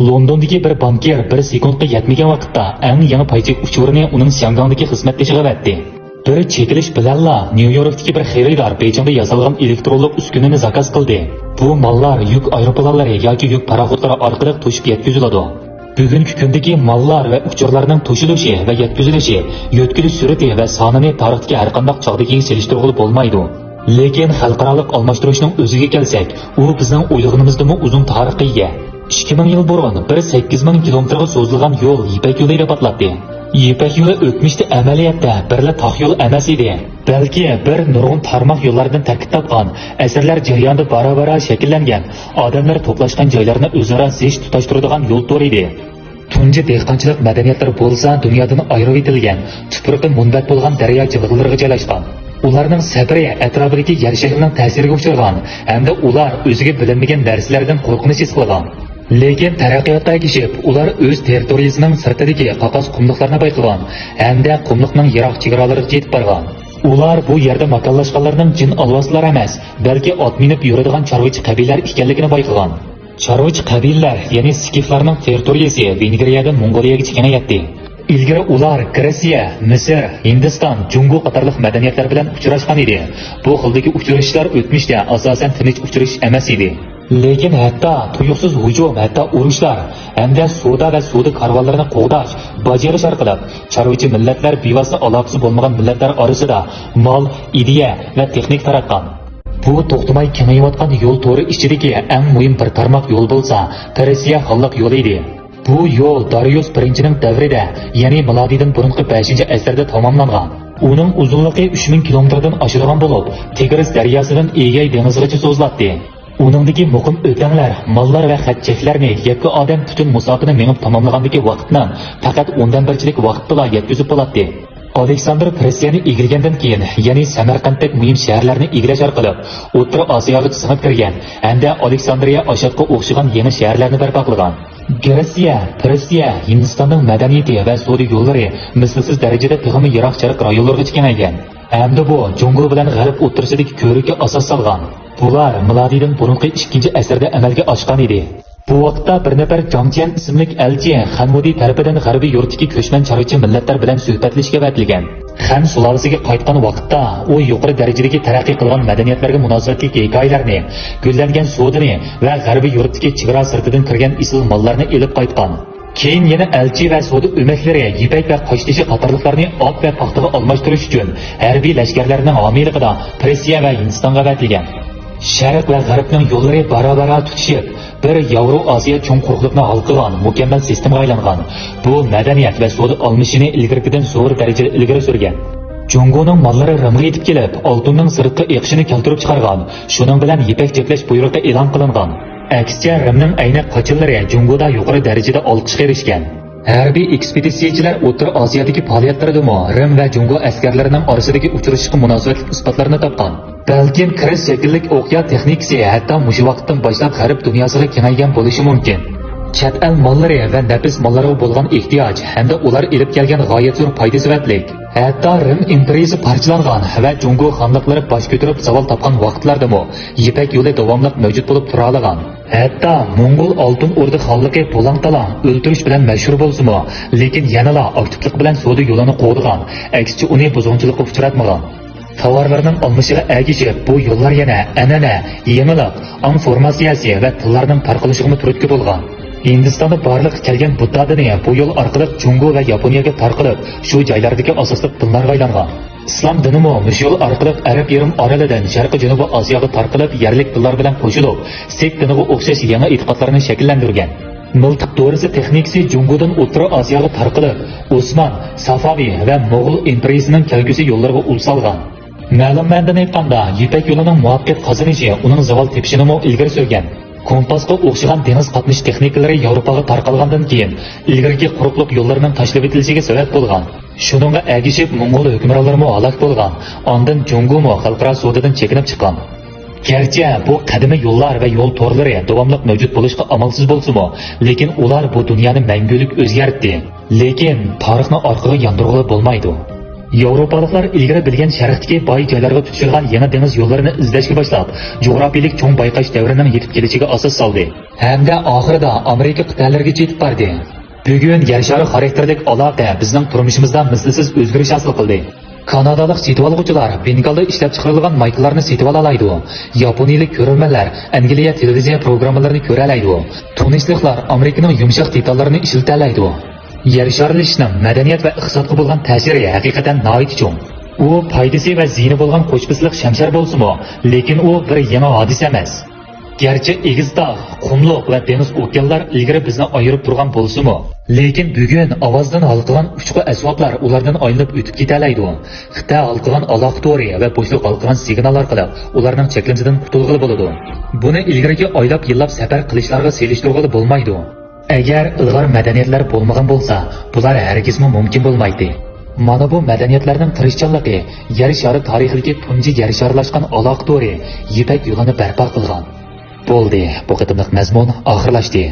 Londondagi bir banker bir sekundga yetmagan vaqtda eng yangi paychek uchurini uning Shandongdagi xizmatdoshiga berdi. Bir chekilish bilanla Nyu-Yorkdagi bir xaridor Beijingda yasalgan elektronlik uskunani zakaz qildi. Bu mallar yuk aeroplanlari yoki yuk paraxodlari orqali to'shib yetkaziladi. Bugungi kundagi mallar va uchurlarning to'shilishi va yetkazilishi, yo'tkilish surati va sonini tarixdagi har qanday chog'dagi selishtirg'ili bo'lmaydi. Lekin xalqaro almashtirishning o'ziga kelsak, u bizning o'ylaganimizdan uzun tarixga ega. 2000 yil burun 8000 kilometrga so'zilgan yo'l Ipak yo'li deb ataladi. Ipak yo'li o'tmishda amaliyotda birla tog' yo'l emas edi, balki bir nurg'un tarmoq yo'llardan tarkib topgan, asrlar jarayonida bora-bora shakllangan, odamlar to'plashgan joylarni o'zaro zich tutashtiradigan yo'l to'ri edi. Tunji dehqonchilik madaniyatlari bo'lsa dunyodan ayirib etilgan, tuproqqa munbat bo'lgan daryo jilg'ilariga joylashgan. Ularning sabri atrofidagi yer shaklining ta'siriga uchragan hamda ular o'ziga bilinmagan narsalardan qo'rqinish his qilgan. Lekin taraqqiyotga erishib, ular o'z territoriyasining sirtidagi qaqas qumliqlarni bayqagan hamda qumliqning yiroq chegaralariga yetib borgan. Ular bu yerda makonlashganlarning jin alvoslar emas, balki ot minib yuradigan chorvachi qabilalar ekanligini bayqagan. Chorvachi qabilalar, ya'ni skiflarning territoriyasi Vengriyadan Mongoliyaga kengaydi. Ilgari ular Rossiya, Misr, Hindiston, Jungo qatorliq madaniyatlar bilan uchrashgan edi. Bu xildagi uchrashishlar o'tmishda asosan tinch uchrashish emas edi. Lekin hatto tuyuqsiz hujum, hatto urushlar hamda savdo va savdo karvonlarini qo'g'dash, bajarish orqali chorvachi millatlar bevosita aloqasi bo'lmagan millatlar orasida mol, ideya va texnik taratgan. Bu to'xtamay kengayayotgan yo'l to'ri ichidagi eng muhim bir tarmoq yo'l bo'lsa, Rossiya xalq yo'li edi. Bu yo'l Darius I-ning davrida, ya'ni milodiydan burungi 5-asrda tamomlangan. Uning uzunligi 3000 kilometrdan oshadigan bo'lib, Tigris daryosidan Egey dengizigacha so'ziladi. Uningdagi muqim o'tanglar, mollar va xatchaklarni yakka odam butun musofani menib tamomlagandagi vaqtdan faqat 1/1 vaqtda yetkazib bo'ladi. Aleksandr Rossiyani egillagandan keyin, ya'ni Samarqanddagi muhim shaharlarni egillash orqali O'rta Osiyoga singib kirgan hamda Aleksandriya Ashotga o'xshagan yangi shaharlarni barpo qilgan. Rossiya, Hindistonning madaniyati va savdo yo'llari mislsiz darajada teg'imi yiroq sharq rayonlariga kengaygan. Hamda bu Jungo bilan G'arb o'rtasidagi ko'rikka asos solgan. Bular milodiydan burungi 2-asrda amalga oshgan edi. Bu vaqtda bir nafar Jongjian ismli elchi Xanvudi tarafidan g'arbiy yurtdagi ko'chman chorvachi millatlar bilan suhbatlashishga va'tilgan. Xan sulolasiga qaytgan vaqtda u yuqori darajadagi taraqqiy qilgan madaniyatlarga munosabatli hikoyalarni, gullangan suvdini va g'arbiy yurtdagi chegara sirtidan kirgan isil mollarni elib qaytgan. Keyin yana elchi va savdo o'maklari ipak va qo'shtishi qatorliqlarni ot va paxtaga almashtirish uchun harbiy lashkarlarning homiyligida Rossiya va Hindistonga va'tilgan. Sharq va g'arbning yo'llari bora-bora tutishib, bir Yevro-Osiyo cho'ng quruqlikni hal qilgan mukammal sistemaga aylangan. Bu madaniyat va savdo almashishini ilgaridan zo'r darajada ilgari surgan. Jungoning mollari Rimga yetib kelib, oltinning sirtqa eqishini keltirib chiqargan. Shuning bilan ipak cheklash buyrug'i e'lon qilingan. Aksiya Rimning ayni qochillari Jungoda yuqori darajada olqishga erishgan. Harbiy ekspeditsiyachilar O'rta Osiyodagi faoliyatlaridami Rim va Jungo askarlarining orasidagi uchrashishga munosabatli isbotlarni topgan. Balkim kirish shakllik o'qiya texnikasi hatto mushu vaqtdan boshlab g'arb dunyosiga kengaygan bo'lishi mumkin. Chet el mollari va nafis mollariga bo'lgan ehtiyoj hamda ular elib kelgan g'oyat zo'r foyda sababli hatto Rim imperiyasi parchalangan va Jungo xonliqlari bosh ko'tarib savol topgan vaqtlardami Ipak yo'li davomli mavjud bo'lib tura olgan. Hatto Mongol oltin o'rda xonligi bo'lang-talang o'ltirish bilan mashhur bo'lsa-mu, lekin yanala aktivlik bilan savdo yo'lini qo'ygan, aksicha uni buzg'unchilikka uchratmagan. Tovarlarning almashiga ergishib, bu yo'llar yana an'ana, yangilik, informatsiyasi va tillarning tarqalishiga turtki bo'lgan. Hindistonda barliq kelgan Budda dini bu yo'l orqali Jungo va Yaponiyaga tarqalib, shu joylardagi asosli dinlarga aylangan. Islom dinimi shu yo'l orqali Arab yarim orolidan Sharqiy Janubiy Osiyoga tarqalib, yerlik dinlar bilan qo'shilib, Sikh diniga o'xshash yangi e'tiqodlarni shakllantirgan. Miltiq to'risi texnikasi Jungodan O'rta Osiyoga tarqalib, Osmon, Safaviy va Mo'g'ul imperiyasining kelgusi yo'llariga ul solgan. Ma'lum ma'noda aytganda, Ipak yo'lining muvaffaqiyat qozonishi uning zavol tepishini ilgari surgan. Kompasga o'xshagan dengiz qatnash texnikalari Yevropaga tarqalgandan keyin ilgarigi quruqlik yo'llarining tashlab etilishiga sabab bo'lgan. Shuningga ergishib Mongol hukmronlari halok bo'lgan. Ondan Jungo xalqaro savdodan chekinib chiqqan. Gerçi bu qadimiy yo'llar va yo'l to'rlari davomli mavjud bo'lishga amalsiz bo'lsa-mu, lekin ular bu dunyoni mangulik o'zgartdi. Lekin tarixni orqaga yondirg'ili bo'lmaydi. Yevropaliklar ilgari bilgan sharqdagi boy joylarga tutishilgan yangi dengiz yo'llarini izlashga boshlab, jo'grafiyalik cho'ng bayqash davrining yetib kelishiga asos soldi. Hamda oxirida Amerika qit'alariga yetib bordi. Bugun yer shari xarakterlik aloqa bizning turmushimizda mislsiz o'zgarish hosil qildi. Kanadalik setib oluvchilar Bengalda ishlab chiqarilgan maykalarni setib olaydi. Yaponiyalik ko'ruvchilar Angliya televiziya programmalarini ko'ra oladi. Tunisliklar Amerikaning yumshoq detallarini ishilta oladi. Yer sharilishning madaniyat va iqtisodga bo'lgan ta'siri haqiqatan nihoyat cho'ng. U foydasi va ziyni bo'lgan qo'shbisliq shamshar bo'lsa-mu, lekin u bir yangi hodisa emas. Gerçi egizda, qumluq va dengiz okeanlar ilgari bizni ayirib turgan bo'lsa-mu, lekin bugun ovozdan halqagan ushbu asboblar ulardan aylanib o'tib ketalaydi. Xitoy halqagan aloqatori va bo'shliq halqagan signal orqali ularning cheklanishdan qutulg'ili bo'ladi. Buni ilgariga oylab yillab safar qilishlarga selishtirg'ili bo'lmaydi. Agar ilg'or madaniyatlar bo'lmagan bo'lsa, bular hargizmi mumkin bo'lmaydi. Mana bu madaniyatlarning tirishchanligi yer shari tarixidagi tunji yer sharlashgan aloqatori Yipak yo'lini barpo qilgan. Bo'ldi, bu qitimliq mazmun oxirlashdi.